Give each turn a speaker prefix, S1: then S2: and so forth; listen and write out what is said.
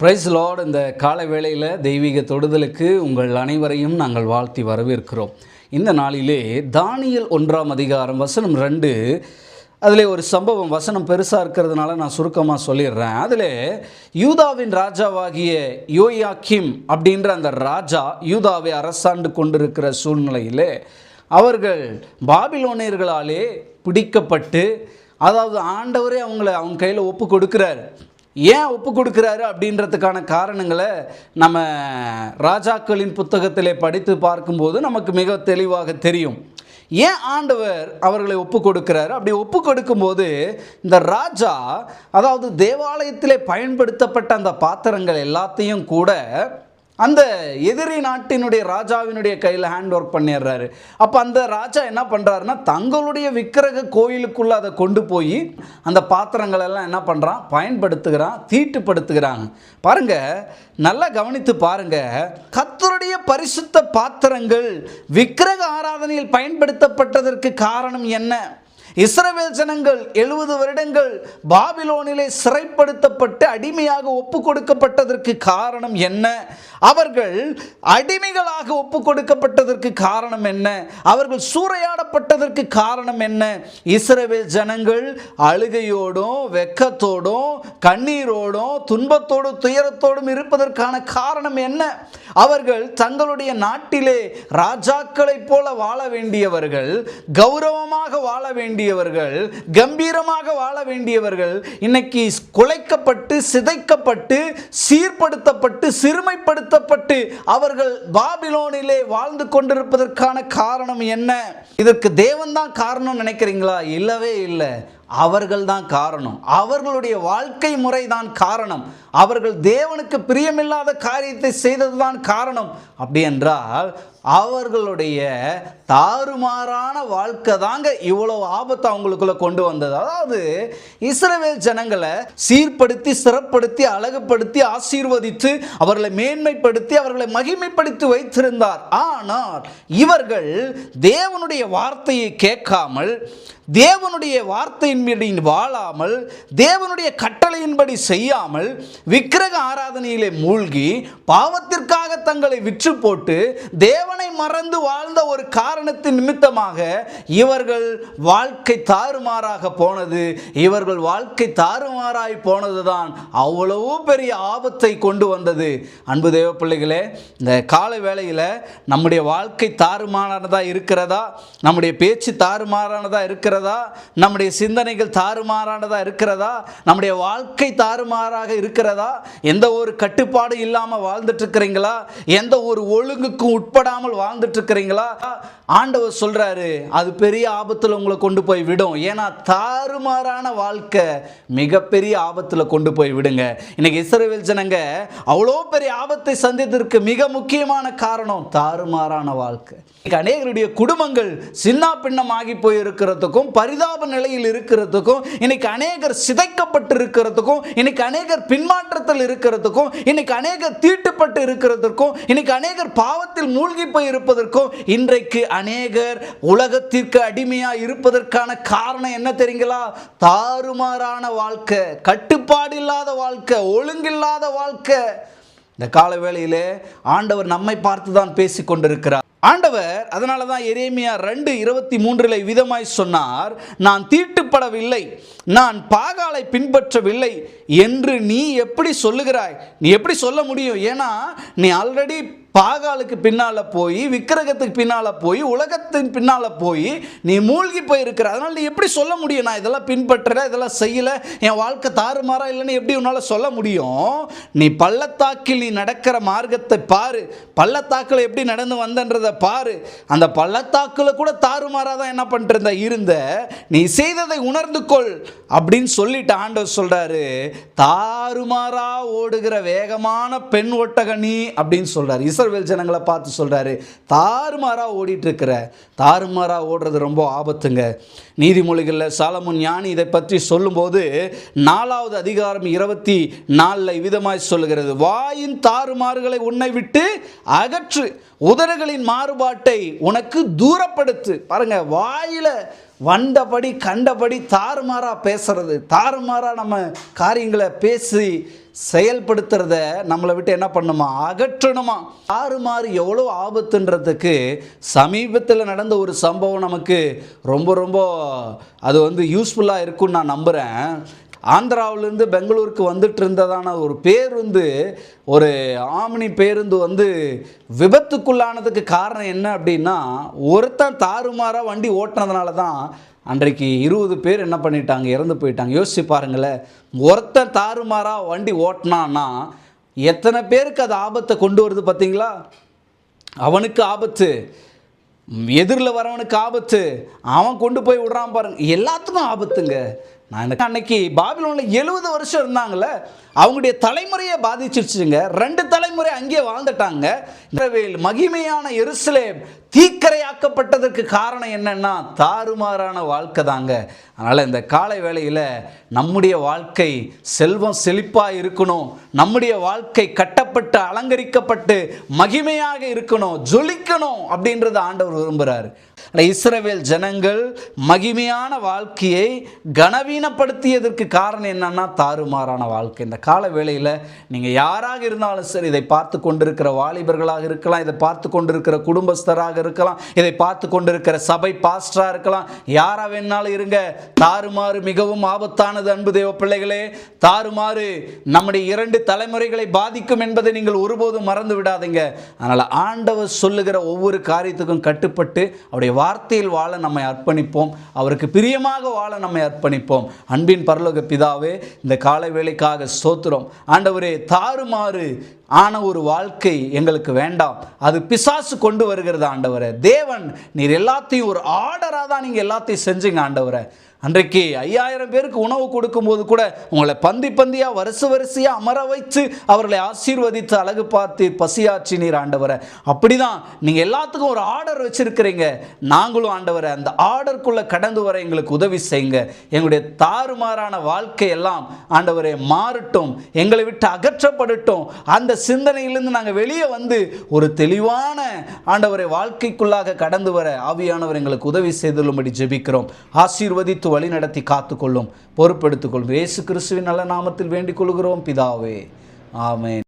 S1: Price Lord. இந்த காலை வேளையில் தெய்வீக தொடுதலுக்கு உங்கள் அனைவரையும் நாங்கள் வாழ்த்தி வரவேற்கிறோம். இந்த நாளிலே தானியேல் 1ஆம் அதிகாரம் வசனம் 2, அதில் ஒரு சம்பவம். வசனம் பெருசாக இருக்கிறதுனால நான் சுருக்கமாக சொல்லிடுறேன். அதில் யூதாவின் ராஜாவாகிய யோயாக்கீம் அப்படின்ற அந்த ராஜா யூதாவை அரசாண்டு கொண்டிருக்கிற சூழ்நிலையிலே அவர்கள் பாபிலோனியர்களாலே பிடிக்கப்பட்டு, அதாவது ஆண்டவரே அவங்க கையில் ஒப்பு கொடுக்குறாரு. ஏன் ஒப்பு கொடுக்குறாரு அப்படின்றதுக்கான காரணங்களை நம்ம ராஜாக்களின் புத்தகத்திலே படித்து பார்க்கும்போது நமக்கு மிக தெளிவாக தெரியும். ஏன் ஆண்டவர் அவர்களை ஒப்பு கொடுக்கிறாரு? அப்படி ஒப்பு கொடுக்கும்போது இந்த ராஜா, அதாவது தேவாலயத்திலே பயன்படுத்தப்பட்ட அந்த பாத்திரங்கள் எல்லாத்தையும் கூட அந்த எதிரி நாட்டினுடைய ராஜாவினுடைய கையில் ஹேண்ட் ஒர்க் பண்ணிடுறாரு. அப்போ அந்த ராஜா என்ன பண்ணுறாருன்னா, தங்களுடைய விக்கிரக கோயிலுக்குள்ளே அதை கொண்டு போய் அந்த பாத்திரங்கள் எல்லாம் என்ன பண்ணுறான், பயன்படுத்துகிறான், தீட்டுப்படுத்துகிறாங்க. பாருங்க, நல்லா கவனித்து பாருங்க. கர்த்தருடைய பரிசுத்த பாத்திரங்கள் விக்கிரக ஆராதனையில் பயன்படுத்தப்பட்டதற்கு காரணம் என்ன? இஸ்ரவேல் ஜனங்கள் 70 வருடங்கள் பாபிலோனிலே சிறைப்படுத்தப்பட்டு அடிமையாக ஒப்பு கொடுக்கப்பட்டதற்கு காரணம் என்ன? அவர்கள் அடிமைகளாக ஒப்பு கொடுக்கப்பட்டதற்கு காரணம் என்ன? அவர்கள் சூறையாடப்பட்டதற்கு காரணம் என்ன? இஸ்ரவேல் ஜனங்கள் அழுகையோடும் வெட்கத்தோடும் கண்ணீரோடும் துன்பத்தோடும் துயரத்தோடும் இருப்பதற்கான காரணம் என்ன? அவர்கள் தங்களுடைய நாட்டிலே ராஜாக்களைப் போல வாழ வேண்டியவர்கள், கௌரவமாக வாழ வேண்டியவர்கள், கம்பீரமாக வாழ வேண்டியவர்கள் இன்னைக்கு குலைக்கப்பட்டு, சிதைக்கப்பட்டு, சீர்படுத்தப்பட்டு, சிறுமைப்படுத்தப்பட்டு அவர்கள் பாபிலோனிலே வாழ்ந்து கொண்டிருப்பதற்கான காரணம் என்ன? இதற்கு தேவன் தான் காரணம் நினைக்கிறீங்களா? இல்லவே இல்லை. அவர்கள் தான் காரணம். அவர்களுடைய வாழ்க்கை முறை தான் காரணம். அவர்கள் தேவனுக்கு பிரியமில்லாத காரியத்தை செய்தது தான் காரணம். அப்படி என்றால் அவர்களுடைய தாறுமாறான வாழ்க்கை தாங்க இவ்வளவு ஆபத்தை அவங்களுக்குள்ள கொண்டு வந்தது. அதாவது இஸ்ரவேல் ஜனங்களை சீர்படுத்தி, சிறப்படுத்தி, அழகுபடுத்தி, ஆசீர்வதித்து, அவர்களை மேன்மைப்படுத்தி, அவர்களை மகிமைப்படுத்தி வைத்திருந்தார். ஆனால் இவர்கள் தேவனுடைய வார்த்தையை கேட்காமல், தேவனுடைய வார்த்தையின்படி வாழாமல், தேவனுடைய கட்டளையின்படி செய்யாமல், விக்கிரக ஆராதனையிலே மூழ்கி பாவத்திற்காக தங்களை விற்று போட்டு தேவனை மறந்து வாழ்ந்த ஒரு காரணத்தின் நிமித்தமாக இவர்கள் வாழ்க்கை தாறுமாறாக போனது. இவர்கள் வாழ்க்கை தாறுமாறாய் போனதுதான் அவ்வளவு பெரிய ஆபத்தை கொண்டு வந்தது. அன்பு தேவ பிள்ளைகளே, இந்த கால வேளையில் நம்முடைய வாழ்க்கை தாறுமாறானதாக இருக்கிறதா? நம்முடைய பேச்சு தாறுமாறானதாக இருக்கிறதா? நம்முடைய சிந்தனைகள் தாறுமாறானதாக இருக்கிறதா? நம்முடைய வாழ்க்கை தாறுமாறாக இருக்கிறதா? எந்த ஒரு கட்டுப்பாடு இல்லாமல் வாழ்ந்துட்டு இருக்கிறீங்களா? எந்த ஒரு ஒழுங்குக்கும் உட்படாமல் வாழ்ந்துட்டு இருக்கிறீங்களா? ஆண்டவர் சொல்றாரு, அது பெரிய ஆபத்தில் உங்களை கொண்டு போய் விடும். ஏன்னா தாறுமாறான வாழ்க்கை மிகப்பெரிய ஆபத்தில் கொண்டு போய் விடுங்க. இன்னைக்கு இஸ்ரவேல் ஜனங்க அவ்வளோ பெரிய ஆபத்தை சந்தித்ததற்கு மிக முக்கியமான காரணம் தாறுமாறான வாழ்க்கை. அநேகருடைய குடும்பங்கள் சின்ன பின்னமாகி போய் இருக்கிறதுக்கும், பரிதாப நிலையில் இருக்கிறதுக்கும், இன்னைக்கு அநேகர் சிதைக்கப்பட்டு இருக்கிறதுக்கும், இன்னைக்கு அநேகர் பின்மாற்றத்தில் இருக்கிறதுக்கும், இன்னைக்கு அநேகர் தீட்டுப்பட்டு இருக்கிறதுக்கும், இன்னைக்கு அநேகர் பாவத்தில் மூழ்கி போய் இருப்பதற்கும், இன்றைக்கு அநேகர் உலகத்திற்கு அடிமையா இருப்பதற்கான காரணம் என்ன தெரியுங்களா? தாறுமாறான வாழ்க்கை, கட்டுப்பாடு இல்லாத வாழ்க்கை, ஒழுங்கில்லாத வாழ்க்கை. இந்த கால வேளையிலே ஆண்டவர் நம்மை பார்த்து தான் பேசி கொண்டிருக்கிறார். ஆண்டவர் அதனால தான் எரேமியா 2:23 விதமாய் சொன்னார், நான் தீட்டுப்படவில்லை, நான் பாகாலை பின்பற்றவில்லை என்று நீ எப்படி சொல்லுகிறாய்? நீ எப்படி சொல்ல முடியும்? ஏன்னா நீ ஆல்ரெடி பாகாலுக்கு பின்னால் போய், விக்கிரகத்துக்கு பின்னால் போய், உலகத்தின் பின்னால் போய் நீ மூழ்கி போயிருக்கிற. அதனால் நீ எப்படி சொல்ல முடியும் நான் இதெல்லாம் பின்பற்றல, இதெல்லாம் செய்யலை, என் வாழ்க்கை தாறுமாறா இல்லைன்னு எப்படி உன்னால் சொல்ல முடியும்? நீ பள்ளத்தாக்கில் நீ நடக்கிற மார்க்கத்தை பாரு, பள்ளத்தாக்கில் எப்படி நடந்து வந்தன்றதை பாரு. அந்த பள்ளத்தாக்கில் கூட தாறுமாறா தான் என்ன பண்ணிட்டு இருந்த, நீ செய்ததை உணர்ந்து கொள் அப்படின்னு சொல்லிட்டு ஆண்டவர் சொல்றாரு, தாறுமாறா ஓடுகிற வேகமான பெண் ஒட்டக நீ அப்படின்னு சொல்றாரு. இஸ்ரவேல் ஜனங்களை பார்த்து சொல்றாரு, தாறுமாறா ஓடிட்டு இருக்கிற. தாறுமாறா ஓடுறது ரொம்ப ஆபத்துங்க. நீதிமொழிகளில் சாலமோன் ஞானி இதை பற்றி சொல்லும்போது 4வது அதிகாரம் 24 விதமாய் சொல்லுகிறது, வாயின் தாறுமாறுகளை உன்னை விட்டு அகற்று, உதடுகளின் மாறுபாட்டை உனக்கு தூரப்படுத்து. பாருங்க, வாயில வண்டபடி கண்டபடி தாறுமாறாக பேசுறது, தாறுமாறாக நம்ம காரியங்களை பேசி செயல்படுத்துறத நம்மளை விட்டு என்ன பண்ணுமா, அகற்றணுமா. தாறுமாறு எவ்வளோ ஆபத்துன்றதுக்கு சமீபத்தில் நடந்த ஒரு சம்பவம் நமக்கு ரொம்ப ரொம்ப அது யூஸ்ஃபுல்லாக இருக்குன்னு நான் நம்புகிறேன். ஆந்திராவிலேருந்து பெங்களூருக்கு வந்துட்டு இருந்ததான ஒரு பேருந்து, ஒரு ஆம்னி பேருந்து விபத்துக்குள்ளானதுக்கு காரணம் என்ன அப்படின்னா, ஒருத்தன் தாறுமாறாக வண்டி ஓட்டினதுனால தான் அன்றைக்கு 20 பேர் என்ன பண்ணிட்டாங்க, இறந்து போயிட்டாங்க. யோசிச்சு பாருங்களேன், ஒருத்தன் தாறுமாறாக வண்டி ஓட்டினான்னா எத்தனை பேருக்கு அது ஆபத்தை கொண்டு வருது பார்த்தீங்களா? அவனுக்கு ஆபத்து, எதிரில் வரவனுக்கு ஆபத்து, அவன் கொண்டு போய் விடுறான் பாருங்க, எல்லாத்துக்கும் ஆபத்துங்க. நான் அன்னைக்கு பாபிலோனில் 70 வருஷம் இருந்தாங்கல்ல, அவங்களுடைய தலைமுறையை பாதிச்சிருச்சுங்க. 2 தலைமுறை அங்கேயே வாழ்ந்துட்டாங்க. மகிமையான எருசலேம் தீக்கரையாக்கப்பட்டதற்கு காரணம் என்னன்னா, தாறுமாறான வாழ்க்கை தாங்க. அதனால் இந்த காலை வேளையில் நம்முடைய வாழ்க்கை செல்வம் செழிப்பாக இருக்கணும், நம்முடைய வாழ்க்கை கட்டப்பட்டு அலங்கரிக்கப்பட்டு மகிமையாக இருக்கணும், ஜொலிக்கணும் அப்படின்றத ஆண்டவர் விரும்புகிறார். இஸ்ரவேல் ஜனங்கள் மகிமையான வாழ்க்கையை கனவீனப்படுத்தியதற்கு காரணம் என்னன்னா, தாறுமாறான வாழ்க்கை. இந்த கால வேளையில் நீங்கள் யாராக இருந்தாலும் சரி, இதை பார்த்து கொண்டிருக்கிற வாலிபர்களாக இருக்கலாம், இதை பார்த்து கொண்டிருக்கிற குடும்பஸ்தராக இருக்கலாம், இதை பார்த்து கொண்டிருக்கிற சபை பாஸ்டராக இருக்கலாம், யாரா வேணாலும் இருங்க. தாறுமாறு மிகவும் ஆபத்தானது அன்பு தேவ பிள்ளைகளே. தாறுமாறு நம்முடைய 2 தலைமுறைகளை பாதிக்கும் என்பதை நீங்கள் ஒருபோதும் மறந்து விடாதீங்க. அதனால் ஆண்டவர் சொல்லுகிற ஒவ்வொரு காரியத்துக்கும் கட்டுப்பட்டு அவருடைய வார்த்தையில் வாழ நம்மை அர்ப்பணிப்போம், அவருக்கு பிரியமாக வாழ நம்மை அர்ப்பணிப்போம். அன்பின் பரலோக பிதாவே, இந்த காலை வேளைக்காக ஸ்தோத்திரம். ஆண்டவரே, தாறுமாறு ஆன ஒரு வாழ்க்கை எங்களுக்கு வேண்டாம், அது பிசாசு கொண்டு வருகிறது ஆண்டவரே. தேவன் நீர் எல்லாத்தையும் ஒரு ஆர்டராக தான் நீங்கள் எல்லாத்தையும் செஞ்சீங்க ஆண்டவரே. அன்றைக்கு 5000 பேருக்கு உணவு கொடுக்கும்போது கூட உங்களை பந்தியாக வரிசையாக அமர வைத்து அவர்களை ஆசீர்வதித்து அழகு பார்த்து பசியாற்றினீர் ஆண்டவரை. அப்படிதான் நீங்கள் எல்லாத்துக்கும் ஒரு ஆர்டர் வச்சிருக்கிறீங்க. நாங்களும் ஆண்டவரை அந்த ஆர்டருக்குள்ளே கடந்து வர எங்களுக்கு உதவி செய்யுங்க. எங்களுடைய தாறுமாறான வாழ்க்கை எல்லாம் ஆண்டவரை மாறட்டும், எங்களை விட்டு அகற்றப்படட்டும். அந்த சிந்தனையிலிருந்து நாங்கள் வெளியே வந்து ஒரு தெளிவான ஆண்டவரை வாழ்க்கைக்குள்ளாக கடந்து வர ஆவியானவர் எங்களுக்கு உதவி செய்துள்ளபடி ஜெபிக்கிறோம். ஆசீர்வதித்து வழி நடத்தி காத்துக்கொள்ளும், பொறுப்பெடுத்துக்கொள்ளும். இயேசு கிறிஸ்துவின் நல்ல நாமத்தில் வேண்டிக் கொள்கிறோம் பிதாவே, ஆமென்.